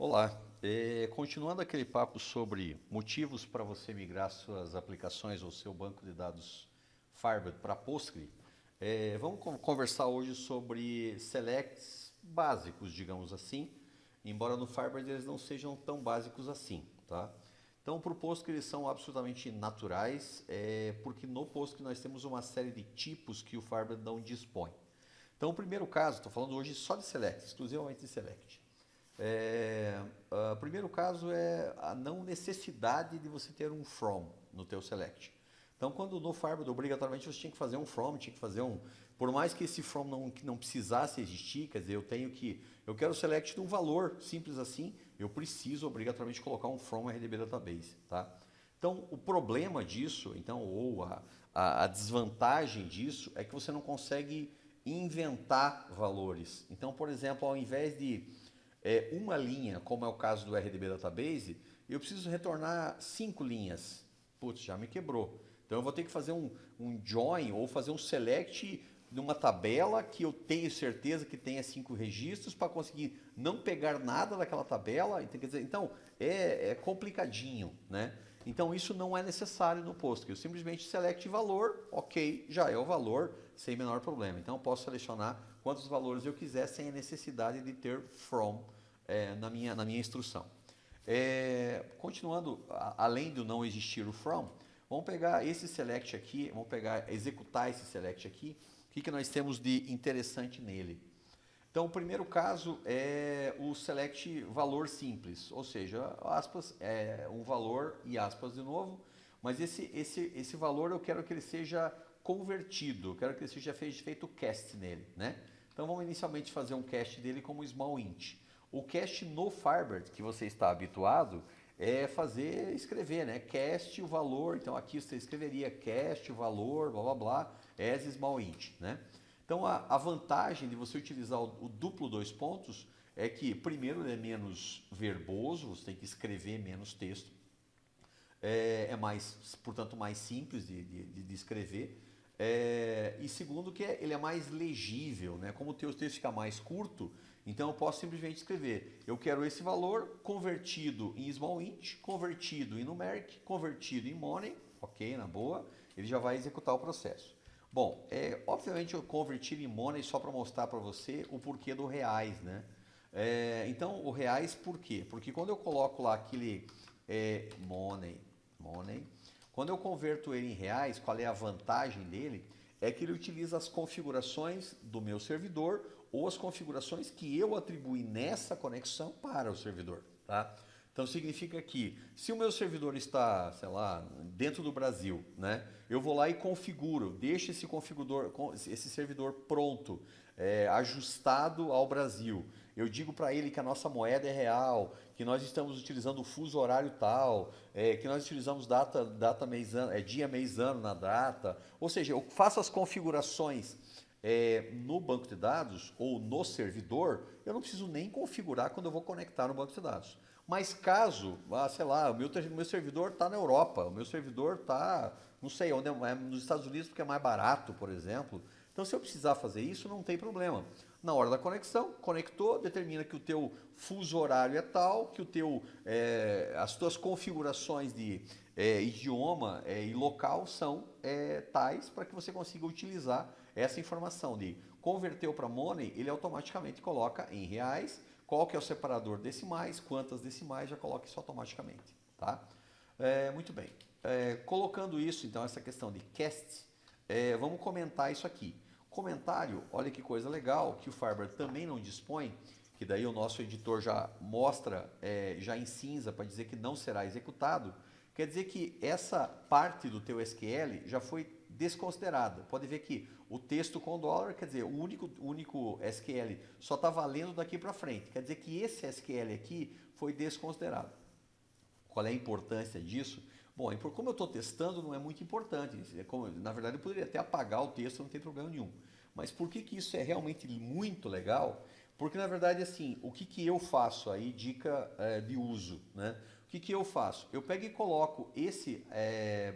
Olá, continuando aquele papo sobre motivos para você migrar suas aplicações ou seu banco de dados Firebird para Postgre, vamos conversar hoje sobre selects básicos, digamos assim, embora no Firebird eles não sejam tão básicos assim, tá? Então, para o Postgre eles são absolutamente naturais, porque no Postgre nós temos uma série de tipos que o Firebird não dispõe. Então, o primeiro caso, estou falando hoje só de select, exclusivamente de select. O primeiro caso é a não necessidade de você ter um from no teu select. Então, quando no Firebird, obrigatoriamente você tinha que fazer um from, tinha que fazer um... Por mais que esse from não precisasse existir, quer dizer, eu quero o select de um valor, simples assim, eu preciso obrigatoriamente colocar um from RDB Database, tá? Então, o problema disso, então, ou a desvantagem disso, é que você não consegue inventar valores. Então, por exemplo, ao invés de uma linha, como é o caso do RDB Database, eu preciso retornar 5 linhas. Putz, já me quebrou. Então eu vou ter que fazer um join ou fazer um select numa tabela que eu tenho certeza que tenha 5 registros para conseguir não pegar nada daquela tabela. Então, quer dizer, então é complicadinho, né? Então isso não é necessário no Postgre. Eu simplesmente select valor, ok, já é o valor, sem menor problema. Então eu posso selecionar quantos valores eu quiser sem a necessidade de ter from na minha instrução. Continuando, além do não existir o from, vamos pegar esse select aqui, executar esse select aqui. O que nós temos de interessante nele? Então, o primeiro caso é o select valor simples, ou seja, aspas, um valor e aspas de novo, mas esse valor eu quero que ele seja convertido, eu quero que ele seja feito cast nele, né? Então, vamos inicialmente fazer um cast dele como small int. O cast no Firebird, que você está habituado, é escrever, né? Cast o valor, então aqui você escreveria cast o valor, blá blá blá, as small int, né? Então a vantagem de você utilizar o duplo dois pontos é que, primeiro, ele é menos verboso, você tem que escrever menos texto, portanto, mais simples de escrever. E segundo, que ele é mais legível, né? Como o teu texto fica mais curto, então eu posso simplesmente escrever: eu quero esse valor convertido em small int, convertido em numeric, convertido em money, ok, na boa, ele já vai executar o processo. Bom, obviamente eu converti em money só para mostrar para você o porquê do reais, né? Então, o reais por quê? Porque quando eu coloco lá aquele money, quando eu converto ele em reais, qual é a vantagem dele? É que ele utiliza as configurações do meu servidor ou as configurações que eu atribuí nessa conexão para o servidor, tá? Então significa que se o meu servidor está, sei lá, dentro do Brasil, né? Eu vou lá e configuro, deixo esse servidor pronto, ajustado ao Brasil. Eu digo para ele que a nossa moeda é real, que nós estamos utilizando o fuso horário tal, que nós utilizamos data mês ano, dia mês ano na data. Ou seja, eu faço as configurações no banco de dados ou no servidor, eu não preciso nem configurar quando eu vou conectar no banco de dados. Mas caso, sei lá, o meu servidor está na Europa, o meu servidor está, não sei, onde nos Estados Unidos porque é mais barato, por exemplo. Então, se eu precisar fazer isso, não tem problema. Na hora da conexão, conectou, determina que o teu fuso horário é tal, que as tuas configurações de idioma e local são tais para que você consiga utilizar essa informação de converteu para money, ele automaticamente coloca em reais, qual que é o separador decimais, quantas decimais, já coloca isso automaticamente, tá? Muito bem. Colocando isso, então, essa questão de cast, vamos comentar isso aqui. Comentário, olha que coisa legal, que o Firebird também não dispõe, que daí o nosso editor já mostra, já em cinza, para dizer que não será executado. Quer dizer que essa parte do teu SQL já foi desconsiderada. Pode ver que o texto com dólar, quer dizer, o único SQL só está valendo daqui para frente. Quer dizer que esse SQL aqui foi desconsiderado. Qual é a importância disso? Bom, como eu estou testando, não é muito importante. Na verdade, eu poderia até apagar o texto, não tem problema nenhum. Mas por que isso é realmente muito legal? Porque, na verdade, assim, o que eu faço aí, dica de uso, né? O que eu faço? Eu pego e coloco esse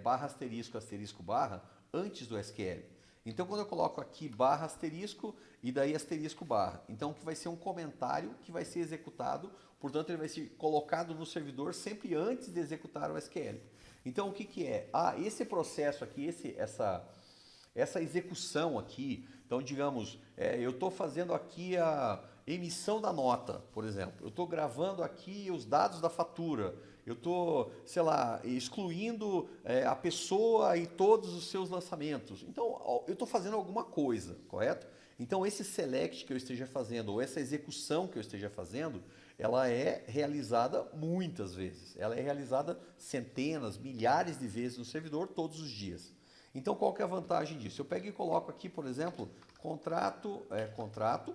barra asterisco, asterisco barra, antes do SQL. Então, quando eu coloco aqui barra asterisco e daí asterisco barra, então que vai ser um comentário que vai ser executado, portanto ele vai ser colocado no servidor sempre antes de executar o SQL. Então, o que que é? Ah, esse processo aqui, essa execução aqui, então digamos, eu estou fazendo aqui a emissão da nota, por exemplo, eu estou gravando aqui os dados da fatura, eu estou, sei lá, excluindo a pessoa e todos os seus lançamentos. Então, eu estou fazendo alguma coisa, correto? Então, esse select que eu esteja fazendo, ou essa execução que eu esteja fazendo, ela é realizada muitas vezes. Ela é realizada centenas, milhares de vezes no servidor todos os dias. Então, qual que é a vantagem disso? Eu pego e coloco aqui, por exemplo, contrato,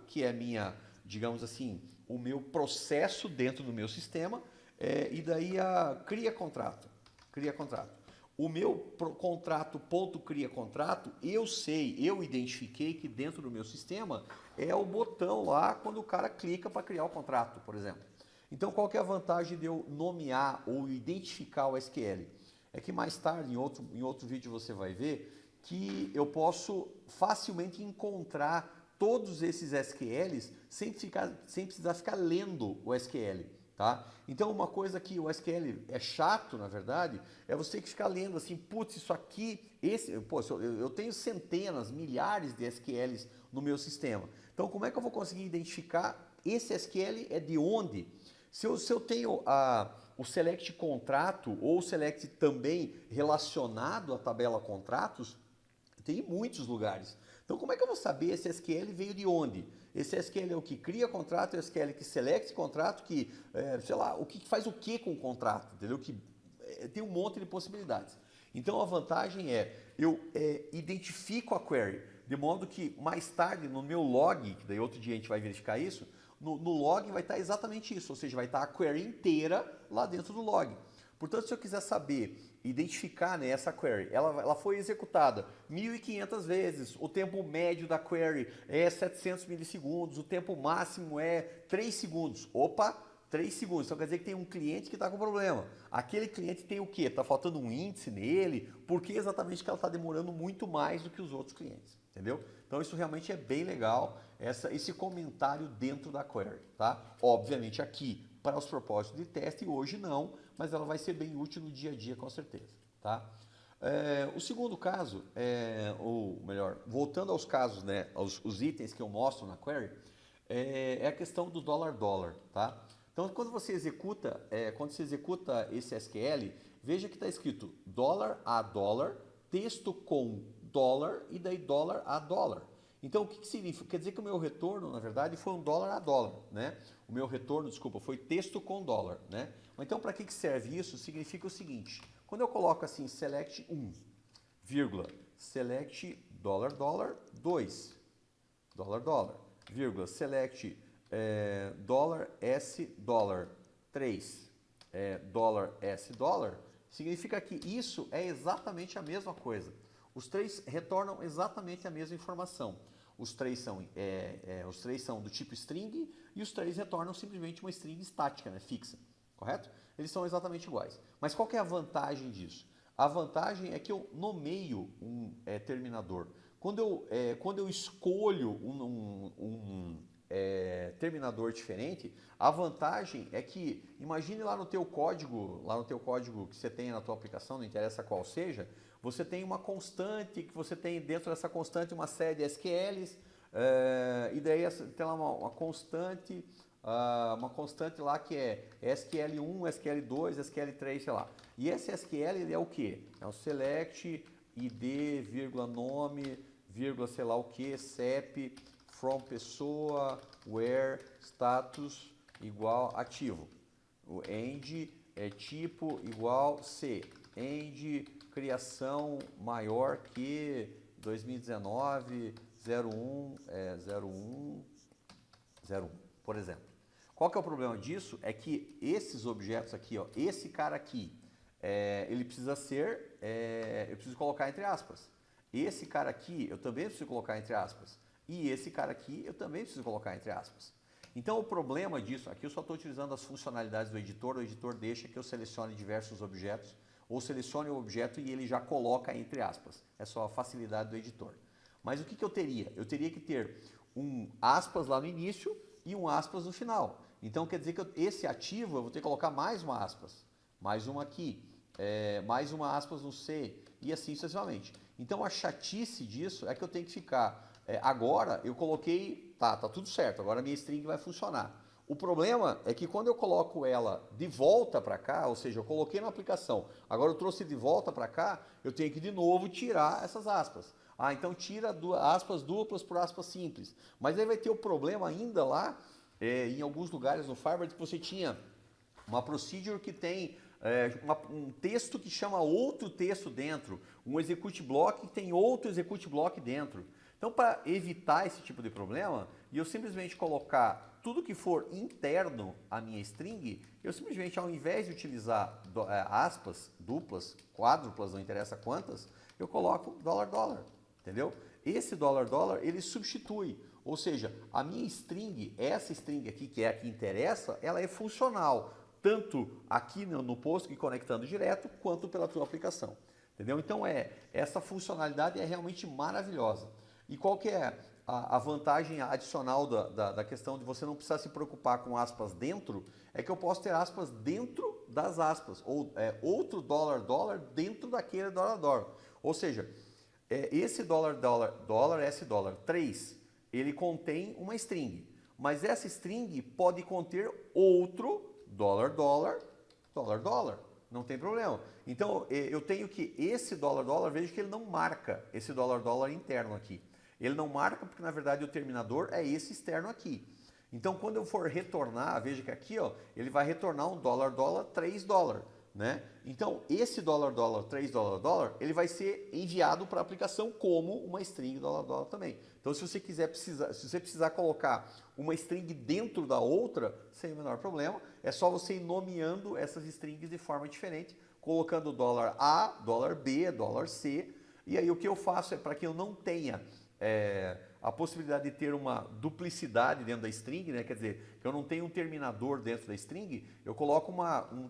que é minha, digamos assim, o meu processo dentro do meu sistema, e daí cria contrato. Cria contrato. O meu contrato, ponto cria contrato, eu identifiquei que dentro do meu sistema é o botão lá quando o cara clica para criar o contrato, por exemplo. Então, qual que é a vantagem de eu nomear ou identificar o SQL? É que mais tarde, em outro vídeo, você vai ver que eu posso facilmente encontrar todos esses SQLs sem precisar ficar lendo o SQL. Tá? Então, uma coisa que o SQL é chato, na verdade, é você ter que ficar lendo assim, putz, isso aqui, eu tenho centenas, milhares de SQLs no meu sistema. Então, como é que eu vou conseguir identificar esse SQL é de onde? Se eu tenho o select contrato ou o select também relacionado à tabela contratos, tem em muitos lugares. Então, como é que eu vou saber esse SQL veio de onde? Esse SQL é o que cria contrato, é o SQL que select contrato, que, sei lá, o que faz o que com o contrato, entendeu? Que tem um monte de possibilidades. Então, a vantagem eu identifico a query, de modo que mais tarde no meu log, que daí outro dia a gente vai verificar isso, no log vai estar exatamente isso, ou seja, vai estar a query inteira lá dentro do log. Portanto, se eu quiser saber, identificar, né, essa query, ela foi executada 1.500 vezes, o tempo médio da query é 700 milissegundos, o tempo máximo é 3 segundos. Opa, 3 segundos, então quer dizer que tem um cliente que está com problema. Aquele cliente tem o quê? Está faltando um índice nele, por que exatamente que ela está demorando muito mais do que os outros clientes, entendeu? Então isso realmente é bem legal, esse comentário dentro da query, tá? Obviamente aqui para os propósitos de teste, hoje não, mas ela vai ser bem útil no dia a dia com certeza, tá? O segundo caso, ou melhor, voltando aos casos, né, os itens que eu mostro na query, é a questão do $, tá? Então, quando você executa esse SQL, veja que está escrito dólar a dólar, texto com dólar e daí dólar a dólar. Então, o que significa? Quer dizer que o meu retorno, na verdade, foi um dólar a dólar, né? O meu retorno, desculpa, foi texto com dólar, né? Então, para que serve isso? Significa o seguinte, quando eu coloco assim, select 1, vírgula, select $, 2, $, vírgula, select $S, 3, $S, significa que isso é exatamente a mesma coisa. Os três retornam exatamente a mesma informação. Os três são do tipo string e os três retornam simplesmente uma string estática, né, fixa, correto? Eles são exatamente iguais. Mas qual que é a vantagem disso? A vantagem é que eu nomeio um terminador. Quando eu escolho um terminador diferente, a vantagem é que, imagine lá no teu código que você tem na tua aplicação, não interessa qual seja, você tem uma constante, que você tem dentro dessa constante uma série de SQLs, e daí tem lá uma constante lá que é SQL1, SQL2, SQL3, sei lá. E esse SQL ele é o quê? É o select, id, vírgula, nome, vírgula, sei lá o que, CEP, from pessoa, where, status, igual ativo. O end é tipo igual C. End, criação maior que 2019, 01, por exemplo. Qual que é o problema disso? É que esses objetos aqui, ó, esse cara aqui, ele precisa ser, eu preciso colocar entre aspas. Esse cara aqui, eu também preciso colocar entre aspas. E esse cara aqui, eu também preciso colocar entre aspas. Então, o problema disso, aqui eu só estou utilizando as funcionalidades do editor, o editor deixa que eu selecione diversos objetos, ou selecione o objeto e ele já coloca entre aspas. É só a facilidade do editor. Mas o que eu teria? Eu teria que ter um aspas lá no início e um aspas no final. Então quer dizer que esse ativo eu vou ter que colocar mais uma aspas, mais uma aqui, mais uma aspas no C e assim sucessivamente. Então a chatice disso é que eu tenho que ficar, agora eu coloquei, tá tudo certo, agora a minha string vai funcionar. O problema é que quando eu coloco ela de volta para cá, ou seja, eu coloquei na aplicação, agora eu trouxe de volta para cá, eu tenho que de novo tirar essas aspas. Ah, então tira aspas duplas por aspas simples. Mas aí vai ter o problema ainda lá, em alguns lugares no Firebird, que você tinha uma procedure que tem um texto que chama outro texto dentro, um execute block que tem outro execute block dentro. Então, para evitar esse tipo de problema, e eu simplesmente colocar tudo que for interno à minha string, eu simplesmente, ao invés de utilizar aspas duplas, quádruplas, não interessa quantas, eu coloco $, entendeu? Esse $, ele substitui, ou seja, a minha string, essa string aqui, que é a que interessa, ela é funcional, tanto aqui no post conectando direto, quanto pela tua aplicação, entendeu? Então, essa funcionalidade é realmente maravilhosa. E qual que é a vantagem adicional da questão de você não precisar se preocupar com aspas dentro? É que eu posso ter aspas dentro das aspas, ou outro $, dentro daquele $. Ou seja, esse $3, ele contém uma string, mas essa string pode conter outro $, não tem problema. Então, eu tenho que esse $, veja que ele não marca esse $, interno aqui. Ele não marca porque, na verdade, o terminador é esse externo aqui. Então, quando eu for retornar, veja que aqui ó, ele vai retornar um $, $3, né? Então, esse $, $3, ele vai ser enviado para a aplicação como uma string $, também. Então, se você precisar colocar uma string dentro da outra, sem o menor problema, é só você ir nomeando essas strings de forma diferente, colocando $A, $B, $C, e aí o que eu faço é para que eu não tenha a possibilidade de ter uma duplicidade dentro da string, né? Quer dizer, que eu não tenho um terminador dentro da string, eu coloco um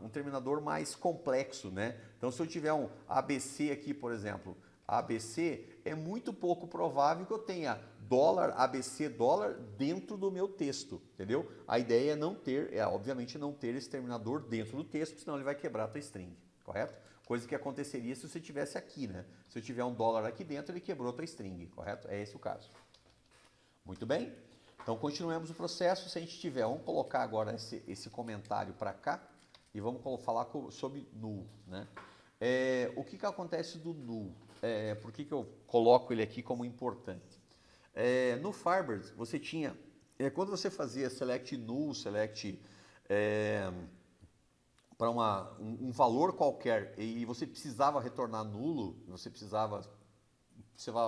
terminador mais complexo, né? Então, se eu tiver um ABC aqui, por exemplo, ABC, é muito pouco provável que eu tenha $ABC dentro do meu texto, entendeu? A ideia é não ter, obviamente não ter esse terminador dentro do texto, senão ele vai quebrar a tua string, correto? Coisa que aconteceria se você tivesse aqui, né? Se eu tiver um $, aqui dentro, ele quebrou a tua string, correto? É esse o caso. Muito bem? Então, continuemos o processo. Se a gente tiver, vamos colocar agora esse comentário para cá e vamos falar sobre null, né? O que acontece do null? Por que eu coloco ele aqui como importante? No Firebird, você tinha, quando você fazia select null, select para um valor qualquer e você precisava retornar nulo, você precisava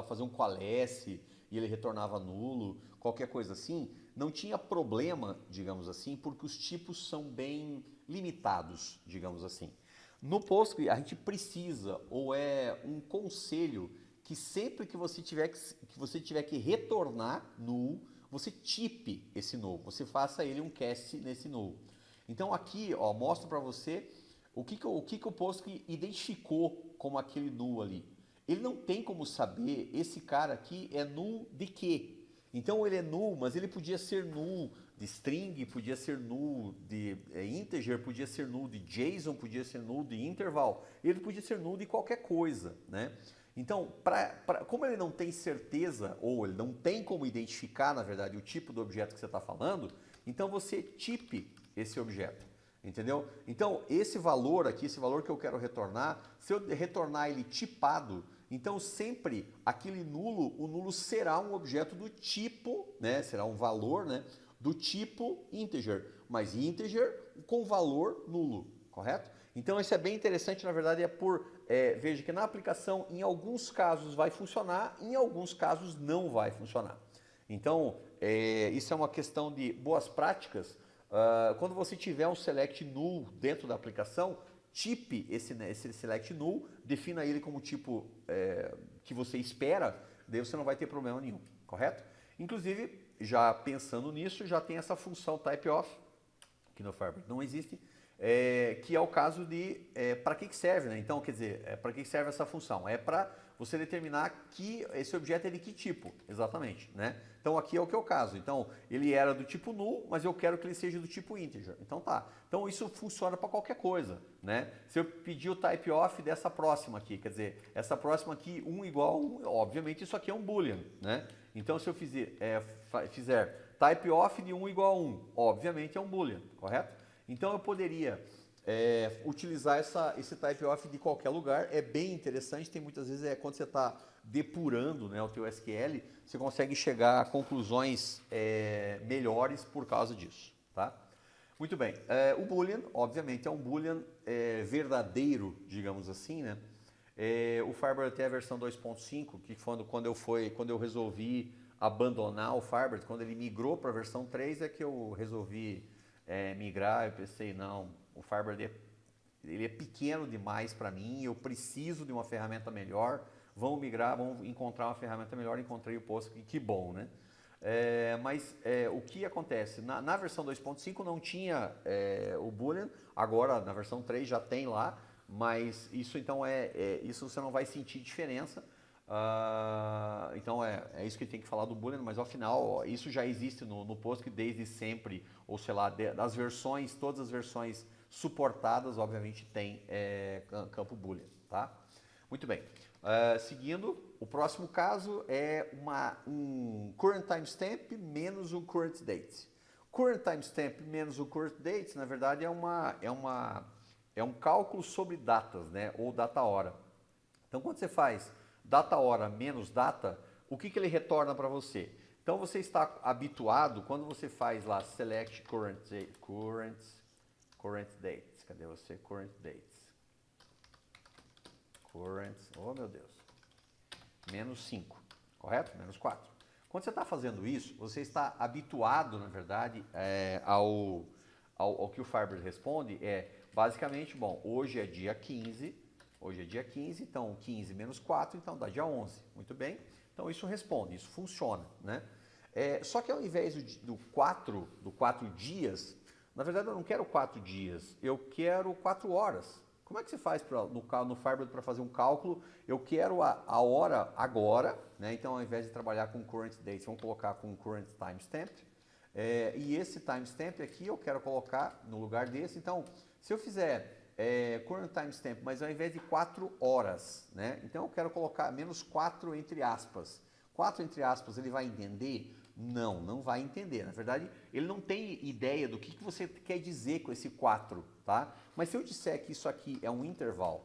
fazer um coalesce e ele retornava nulo, qualquer coisa assim, não tinha problema, digamos assim, porque os tipos são bem limitados, digamos assim. No Postgre, a gente precisa, ou é um conselho, que sempre que você tiver que retornar null, você tipe esse null, você faça ele um cast nesse null. Então aqui, ó, mostro para você o que o Postgre identificou como aquele null ali. Ele não tem como saber esse cara aqui é null de quê. Então ele é null, mas ele podia ser null de string, podia ser null de integer, podia ser null de JSON, podia ser null de interval. Ele podia ser null de qualquer coisa, né? Então, como ele não tem certeza, ou ele não tem como identificar, na verdade, o tipo do objeto que você está falando, então você tipe esse objeto, entendeu? Então, esse valor aqui, esse valor que eu quero retornar, se eu retornar ele tipado, então sempre aquele nulo, o nulo será um objeto do tipo, né? Será um valor, né? Do tipo integer, mas integer com valor nulo, correto? Então isso é bem interessante, na verdade veja que na aplicação em alguns casos vai funcionar, em alguns casos não vai funcionar. Então isso é uma questão de boas práticas. Quando você tiver um select null dentro da aplicação, tipe esse select null, defina ele como tipo que você espera, daí você não vai ter problema nenhum, correto? Inclusive, já pensando nisso, já tem essa função typeof, que no Firebird não existe, que é o caso de para que serve, né? Então, quer dizer, para que serve essa função? É para você determinar que esse objeto é de que tipo, exatamente, né? Então aqui é o que é o caso. Então ele era do tipo null, mas eu quero que ele seja do tipo integer. Então tá. Então isso funciona para qualquer coisa, né? Se eu pedir o type of dessa próxima aqui, quer dizer, essa próxima aqui 1 igual a 1, obviamente isso aqui é um boolean, né? Então se eu fizer type of de 1 igual a 1, obviamente é um boolean, correto? Então eu poderia utilizar esse type of de qualquer lugar, é bem interessante, tem muitas vezes quando você está depurando, né, o teu SQL, você consegue chegar a conclusões melhores por causa disso, tá? Muito bem, o Boolean, obviamente, é um Boolean verdadeiro, digamos assim, né? O Firebird tem a versão 2.5, que foi quando eu resolvi abandonar o Firebird, quando ele migrou para a versão 3, é que eu resolvi migrar. Eu pensei, não, o Firebird ele é pequeno demais para mim, eu preciso de uma ferramenta melhor, vamos migrar, vamos encontrar uma ferramenta melhor, encontrei o Postgre, que bom, né? Mas o que acontece? Na versão 2.5 não tinha o Boolean, agora na versão 3 já tem lá, mas isso então isso você não vai sentir diferença. Então é isso que tem que falar do Boolean, mas ao final isso já existe no Postgre desde sempre, ou sei lá, das versões, todas as versões suportadas, obviamente, tem campo Boolean, tá? Muito bem. Seguindo, o próximo caso é um current timestamp menos um current date. Current timestamp menos o current date, na verdade, é um cálculo sobre datas, né? Ou data hora. Então, quando você faz data hora menos data, o que ele retorna para você? Então, você está habituado, quando você faz lá select current dates. Cadê você? Current dates. Oh meu Deus. Menos 5, correto? Menos 4. Quando você está fazendo isso, você está habituado, na verdade, ao que o Firebird responde, basicamente, bom, hoje é dia 15, então 15 menos 4, então dá dia 11, muito bem? Então isso responde, isso funciona, né? Só que ao invés do 4 dias, na verdade eu não quero 4 dias, eu quero 4 horas. Como é que você faz no Firebird para fazer um cálculo? Eu quero a hora agora, né? Então ao invés de trabalhar com current date, vamos colocar com current timestamp. E esse timestamp aqui eu quero colocar no lugar desse. Então, se eu fizer current timestamp, mas ao invés de 4 horas, né? Então eu quero colocar menos 4 entre aspas. 4 entre aspas, ele vai entender? Não vai entender. Na verdade, ele não tem ideia do que você quer dizer com esse 4, tá? Mas se eu disser que isso aqui é um intervalo,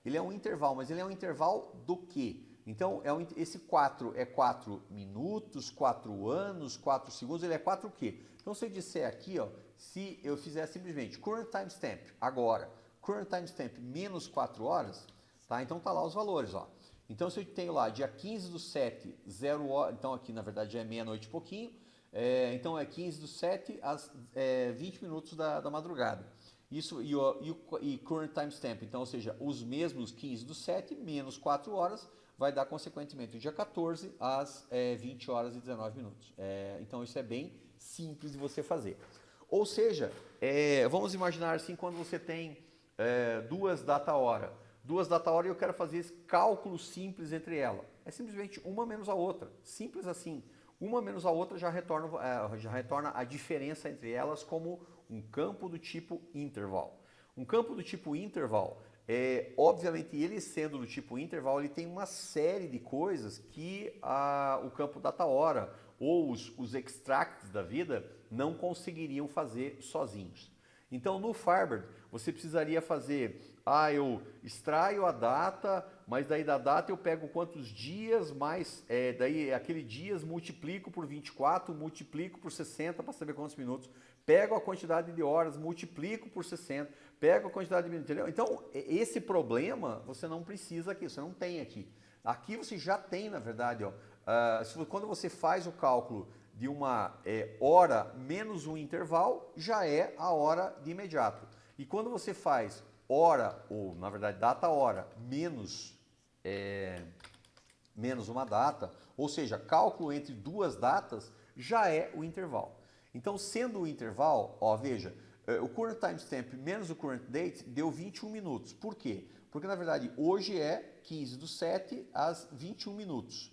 ele é um intervalo, mas ele é um intervalo do quê? Então, esse 4 é 4 minutos, 4 anos, 4 segundos, ele é 4 o quê? Então, se eu disser aqui, se eu fizer simplesmente current timestamp, agora, current timestamp menos 4 horas, tá? Então, tá lá os valores, Então, se eu tenho lá dia 15/7, 0 hora, então aqui na verdade já é meia-noite e pouquinho, então é 15/7 às 20 minutos da madrugada. Isso e current timestamp, então, ou seja, os mesmos 15/7 menos 4 horas, vai dar consequentemente o dia 14 às 20 horas e 19 minutos. Então isso é bem simples de você fazer. Ou seja, vamos imaginar assim, quando você tem duas data-hora. Duas data-hora e eu quero fazer esse cálculo simples entre elas. É simplesmente uma menos a outra. Simples assim. Uma menos a outra já retorna a diferença entre elas como um campo do tipo interval. Um campo do tipo interval, obviamente ele sendo do tipo interval, ele tem uma série de coisas que o campo data-hora ou os extracts da vida não conseguiriam fazer sozinhos. Então no Firebird você precisaria fazer, eu extraio a data, mas daí da data eu pego quantos dias, mais daí aquele dias multiplico por 24, multiplico por 60 para saber quantos minutos, pego a quantidade de horas, multiplico por 60, pego a quantidade de minutos, entendeu? Então esse problema você não precisa aqui, você não tem aqui. Aqui você já tem, na verdade, quando você faz o cálculo de uma hora menos um intervalo, já é a hora de imediato. E quando você faz hora, ou na verdade data hora, menos uma data, ou seja, cálculo entre duas datas, já é o intervalo. Então, sendo o intervalo, veja, o current timestamp menos o current date deu 21 minutos. Por quê? Porque na verdade hoje é 15/7 às 21 minutos.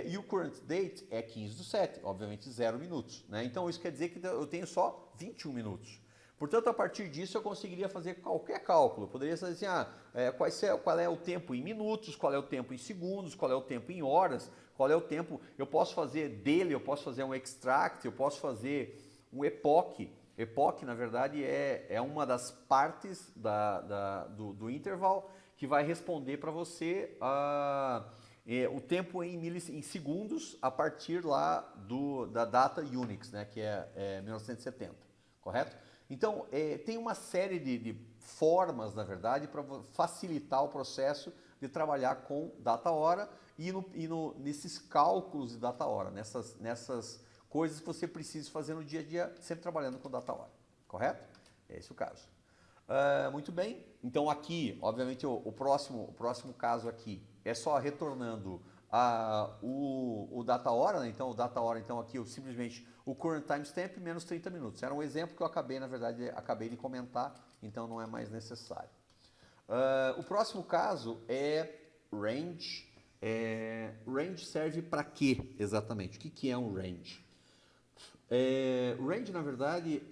E o current date é 15/7, obviamente 0 minutos. Né? Então isso quer dizer que eu tenho só 21 minutos. Portanto, a partir disso eu conseguiria fazer qualquer cálculo. Eu poderia fazer assim, qual é o tempo em minutos, qual é o tempo em segundos, qual é o tempo em horas, qual é o tempo... Eu posso fazer dele, eu posso fazer um extract, eu posso fazer um epoch. Epoch, na verdade, é uma das partes do intervalo que vai responder para você o tempo em segundos a partir lá da data Unix, né, que é 1970, correto? Então, tem uma série de formas, na verdade, para facilitar o processo de trabalhar com data-hora e nesses cálculos de data-hora, nessas coisas que você precisa fazer no dia a dia, sempre trabalhando com data-hora, correto? É esse o caso. Muito bem, então aqui, obviamente, o próximo caso aqui é só retornando o data-hora, né? Então o data-hora, então aqui eu simplesmente o current timestamp menos 30 minutos. Era um exemplo que eu acabei, na verdade, de comentar, então não é mais necessário. O próximo caso é range. Range serve para quê exatamente? O que é um range? Range, na verdade,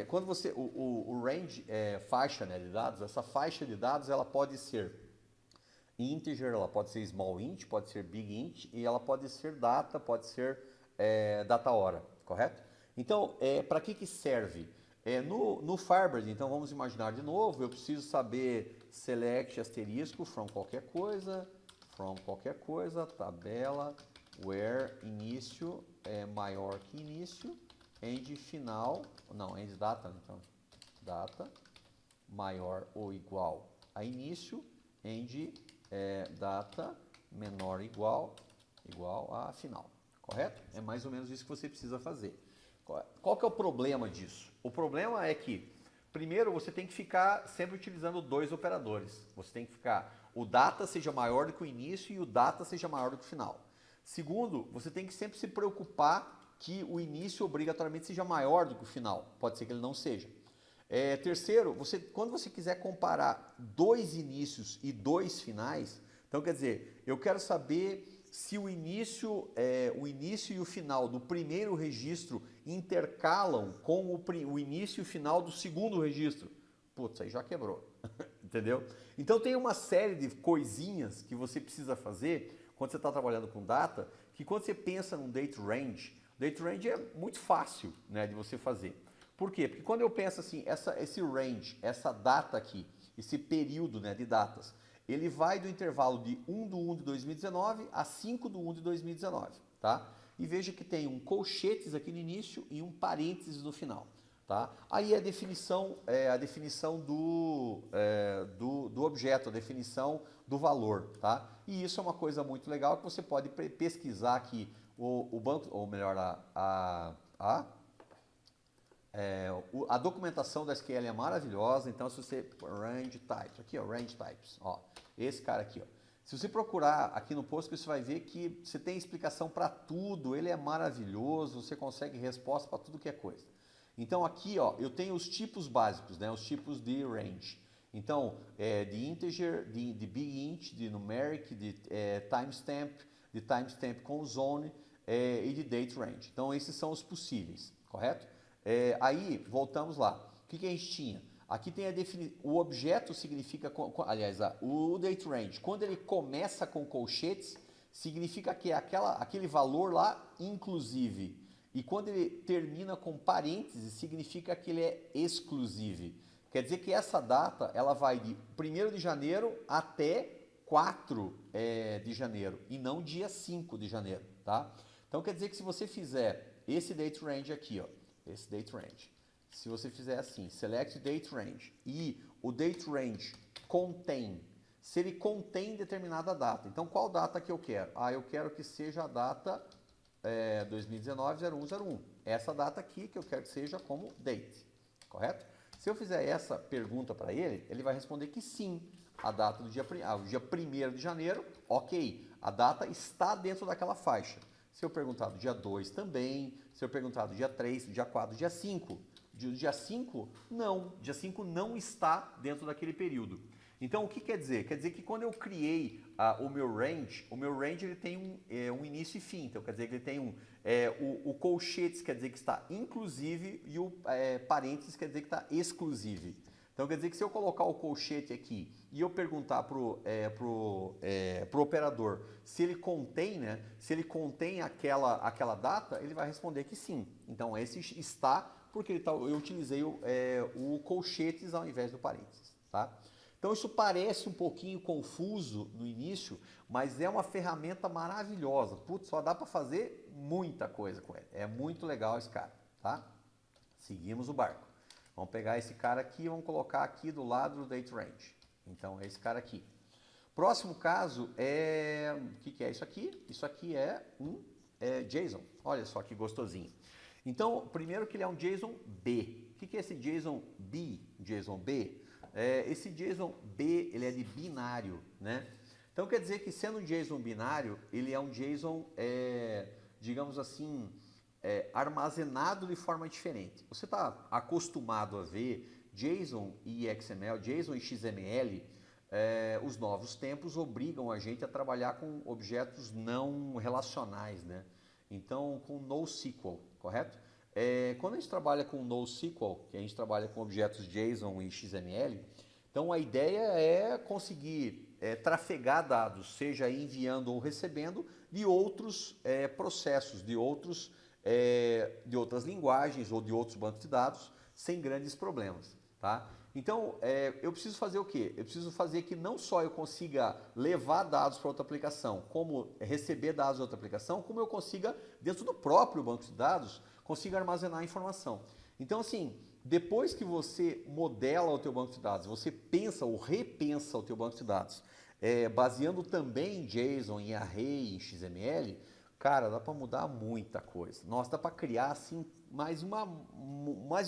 quando você... O range é faixa, né, de dados. Essa faixa de dados ela pode ser integer, ela pode ser small int, pode ser big int, e ela pode ser data, pode ser data hora, correto? Então, para que serve? No Firebird, então vamos imaginar de novo, eu preciso saber select asterisco from qualquer coisa, tabela, where início é maior que início, end final, não, end data, então, data maior ou igual a início, end data menor igual a final, correto? É mais ou menos isso que você precisa fazer. Qual que é o problema disso? O problema é que, primeiro, você tem que ficar sempre utilizando dois operadores. Você tem que ficar, o data seja maior do que o início e o data seja maior do que o final. Segundo, você tem que sempre se preocupar que o início obrigatoriamente seja maior do que o final. Pode ser que ele não seja. Terceiro, quando você quiser comparar dois inícios e dois finais, então quer dizer, eu quero saber se o início e o final do primeiro registro intercalam com o início e o final do segundo registro. Putz, aí já quebrou, entendeu? Então tem uma série de coisinhas que você precisa fazer quando você está trabalhando com data, que quando você pensa num date range é muito fácil, né, de você fazer. Por quê? Porque quando eu penso assim, esse range, essa data aqui, esse período, né, de datas, ele vai do intervalo de 1/1 de 2019 a 5/1 de 2019, tá? E veja que tem um colchetes aqui no início e um parênteses no final, tá? Aí a definição do objeto, a definição do valor, tá? E isso é uma coisa muito legal que você pode pesquisar aqui o banco, ou melhor, a documentação da SQL é maravilhosa, então se você... Range types, aqui ó, range types, ó, esse cara aqui, ó. Se você procurar aqui no Postgres, você vai ver que você tem explicação para tudo, ele é maravilhoso, você consegue resposta para tudo que é coisa. Então aqui, ó, eu tenho os tipos básicos, né, os tipos de range. Então, de integer, de big int, de numeric, de timestamp com zone e de date range. Então esses são os possíveis, correto? Aí, voltamos lá. O que a gente tinha? Aqui tem o objeto significa, aliás, o date range, quando ele começa com colchetes, significa que é aquele valor lá, inclusive. E quando ele termina com parênteses, significa que ele é exclusive. Quer dizer que essa data, ela vai de 1º de janeiro até 4 de janeiro, e não dia 5 de janeiro, tá? Então quer dizer que se você fizer esse date range aqui, ó, esse date range, se você fizer assim, select date range, e o date range contém, se ele contém determinada data, então qual data que eu quero? Eu quero que seja a data 2019-0101, essa data aqui que eu quero que seja como date, correto? Se eu fizer essa pergunta para ele, ele vai responder que sim, a data do dia 1º de janeiro, ok, a data está dentro daquela faixa. Se eu perguntar do dia 2 também, se eu perguntar do dia 3, do dia 4, do dia 5, do dia 5, não. Dia 5 não está dentro daquele período. Então, o que quer dizer? Quer dizer que quando eu criei o meu range ele tem um início e fim. Então, quer dizer que ele tem o colchetes quer dizer que está inclusive e o parênteses quer dizer que está exclusive. Então, quer dizer que se eu colocar o colchete aqui e eu perguntar pro operador se ele contém, né, se ele contém aquela data, ele vai responder que sim. Então, esse está porque eu utilizei o colchetes ao invés do parênteses, tá? Então isso parece um pouquinho confuso no início, mas é uma ferramenta maravilhosa. Putz, só dá para fazer muita coisa com ele. É muito legal esse cara, tá? Seguimos o barco. Vamos pegar esse cara aqui e vamos colocar aqui do lado do date range. Então é esse cara aqui. Próximo caso é... O que é isso aqui? Isso aqui é um JSON. Olha só que gostosinho. Então, primeiro que ele é um JSON B. O que é esse JSON B? JSON B? Esse JSON B, ele é de binário, né? Então quer dizer que sendo um JSON binário, ele é um JSON, digamos assim, armazenado de forma diferente. Você está acostumado a ver JSON e XML, JSON e XML, os novos tempos obrigam a gente a trabalhar com objetos não relacionais, né? Então com NoSQL, correto? Quando a gente trabalha com NoSQL, que a gente trabalha com objetos JSON e XML, então a ideia é conseguir trafegar dados, seja enviando ou recebendo, de outros processos, de outras linguagens ou de outros bancos de dados, sem grandes problemas, tá? Então, eu preciso fazer o quê? Eu preciso fazer que não só eu consiga levar dados para outra aplicação, como receber dados de outra aplicação, como eu consiga, dentro do próprio banco de dados, consiga armazenar a informação. Então, assim, depois que você modela o teu banco de dados, você pensa ou repensa o teu banco de dados, baseando também em JSON, em Array, em XML, cara, dá para mudar muita coisa. Nossa, dá para criar, assim, mais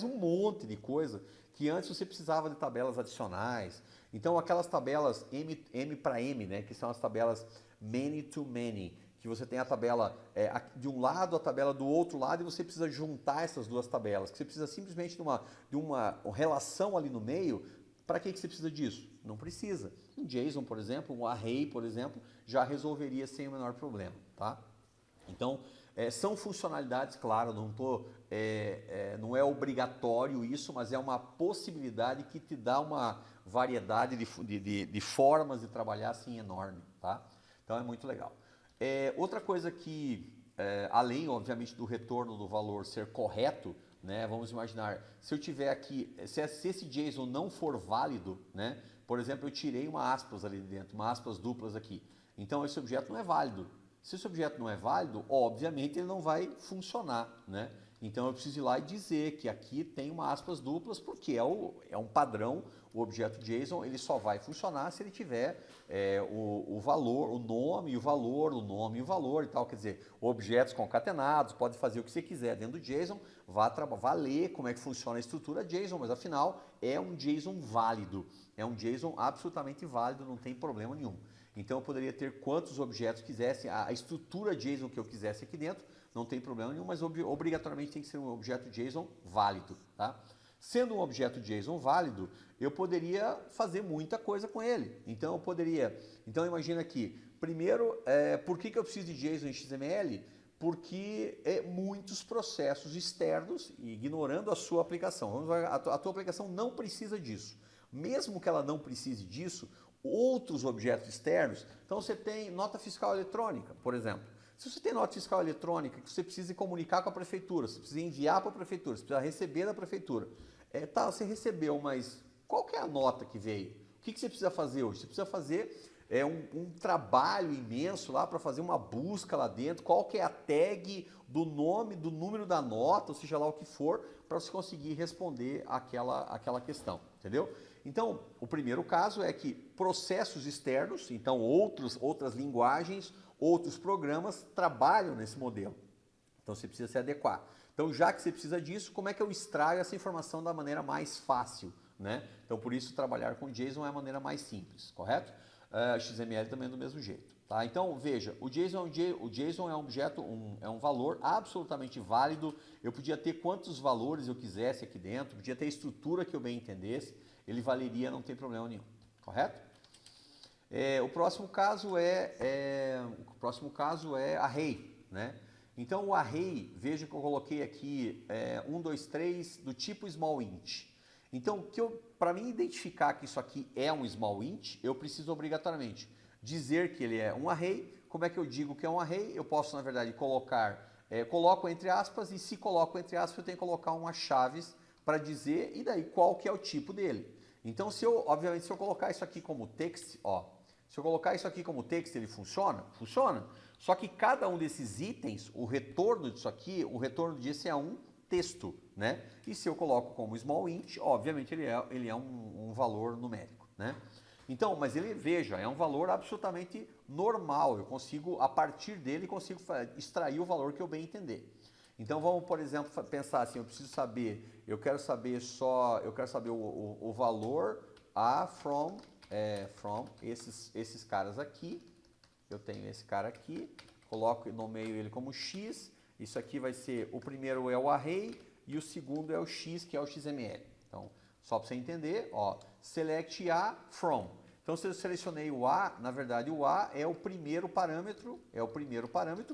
um monte de coisa que antes você precisava de tabelas adicionais. Então, aquelas tabelas M para M, né, que são as tabelas many to many, que você tem a tabela de um lado, a tabela do outro lado, e você precisa juntar essas duas tabelas, que você precisa simplesmente de uma relação ali no meio. Para que você precisa disso? Não precisa. Um JSON, por exemplo, um Array, por exemplo, já resolveria sem o menor problema, tá? Então, são funcionalidades, claro, não é obrigatório isso, mas é uma possibilidade que te dá uma variedade de formas de trabalhar assim enorme, tá? Então é muito legal. Outra coisa que, além, obviamente, do retorno do valor ser correto, né, vamos imaginar, se eu tiver aqui, se esse JSON não for válido, né, por exemplo, eu tirei uma aspas ali dentro, uma aspas duplas aqui, então esse objeto não é válido. Se esse objeto não é válido, obviamente ele não vai funcionar, né? Então eu preciso ir lá e dizer que aqui tem uma aspas duplas, porque é um padrão, o objeto JSON ele só vai funcionar se ele tiver o valor, o nome e o valor, o nome e o valor e tal. Quer dizer, objetos concatenados, pode fazer o que você quiser dentro do JSON, vá ler como é que funciona a estrutura JSON, mas afinal é um JSON válido, é um JSON absolutamente válido, não tem problema nenhum. Então eu poderia ter quantos objetos quisesse, a estrutura JSON que eu quisesse aqui dentro, não tem problema nenhum, mas obrigatoriamente tem que ser um objeto JSON válido, tá? Sendo um objeto JSON válido, eu poderia fazer muita coisa com ele. Então imagina aqui, primeiro, por que eu preciso de JSON e XML? Porque muitos processos externos, ignorando a sua aplicação, a tua aplicação não precisa disso. Mesmo que ela não precise disso, outros objetos externos, então você tem nota fiscal eletrônica, por exemplo. Se você tem nota fiscal eletrônica que você precisa comunicar com a prefeitura, você precisa enviar para a prefeitura, você precisa receber da prefeitura, você recebeu, mas qual que é a nota que veio? O que você precisa fazer hoje? Você precisa fazer um trabalho imenso lá para fazer uma busca lá dentro, qual que é a tag do nome, do número da nota, ou seja lá o que for, para você conseguir responder aquela questão, entendeu? Então, o primeiro caso é que processos externos, então outras linguagens, outros programas trabalham nesse modelo. Então, você precisa se adequar. Então, já que você precisa disso, como é que eu extraio essa informação da maneira mais fácil, né? Então, por isso, trabalhar com JSON é a maneira mais simples, correto? XML também é do mesmo jeito. Tá? Então, veja, o JSON é um objeto, é um valor absolutamente válido. Eu podia ter quantos valores eu quisesse aqui dentro, podia ter a estrutura que eu bem entendesse, ele valeria, não tem problema nenhum. correto? O próximo caso é array, né? Então o array, veja que eu coloquei aqui 1, 2, 3 do tipo small int. Então, para mim identificar que isso aqui é um small int, eu preciso obrigatoriamente dizer que ele é um array. Como é que eu digo que é um array? Eu posso, na verdade, coloco entre aspas, e se coloco entre aspas, eu tenho que colocar umas chaves para dizer, e daí qual que é o tipo dele. Então, obviamente, se eu colocar isso aqui como text, ó, se eu colocar isso aqui como text, ele funciona? Funciona. Só que cada um desses itens, o retorno disso aqui, o retorno disso é um texto, né? E se eu coloco como small int, obviamente ele é um valor numérico, né? Então, mas veja, é um valor absolutamente normal. Eu consigo, a partir dele, extrair o valor que eu bem entender. Então vamos, por exemplo, pensar assim, eu quero saber o valor from esses caras aqui. Eu tenho esse cara aqui, nomeio ele como x. Isso aqui vai ser, o primeiro é o array e o segundo é o x, que é o XML. Então, só para você entender, ó, select a from. Então, se eu selecionei o a, na verdade o a é o primeiro parâmetro,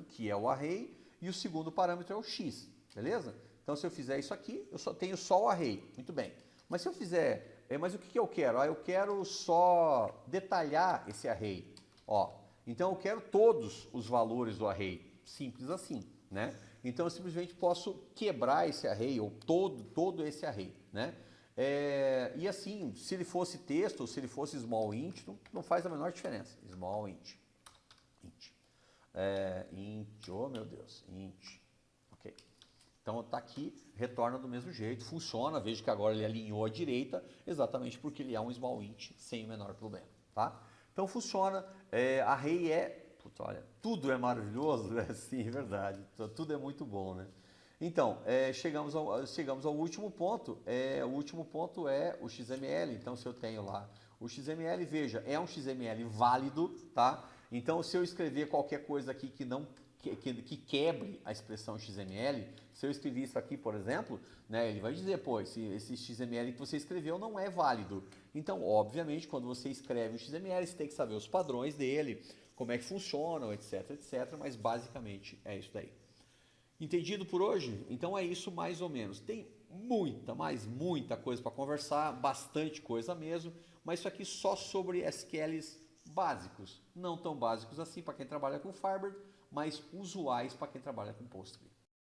que é o array, e o segundo parâmetro é o x, beleza? Então, se eu fizer isso aqui, eu tenho só o array, muito bem. Mas se eu fizer, mas o que eu quero? Eu quero só detalhar esse array, ó. Então, eu quero todos os valores do array, simples assim, né? Então, eu simplesmente posso quebrar esse array, ou todo esse array, né? E assim, se ele fosse texto ou se ele fosse small int, não faz a menor diferença. Small int. Oh meu Deus, int. Ok. Então está aqui, retorna do mesmo jeito, funciona. Veja que agora ele alinhou à direita, exatamente porque ele é um small int sem o menor problema, tá? Então funciona. Array putz, olha, tudo é maravilhoso, né? Sim, é verdade. Tudo é muito bom, né? Então, chegamos ao último ponto. O último ponto é o XML. Então, se eu tenho lá o XML, veja, é um XML válido, tá? Então, se eu escrever qualquer coisa aqui que quebre a expressão XML, se eu escrever isso aqui, por exemplo, né, ele vai dizer, pô, esse XML que você escreveu não é válido. Então, obviamente, quando você escreve um XML, você tem que saber os padrões dele, como é que funcionam, etc, etc. Mas, basicamente, é isso daí. Entendido por hoje? Então é isso mais ou menos. Tem muita coisa para conversar, bastante coisa mesmo, mas isso aqui só sobre SQLs básicos, não tão básicos assim para quem trabalha com Firebird, mas usuais para quem trabalha com Postgre.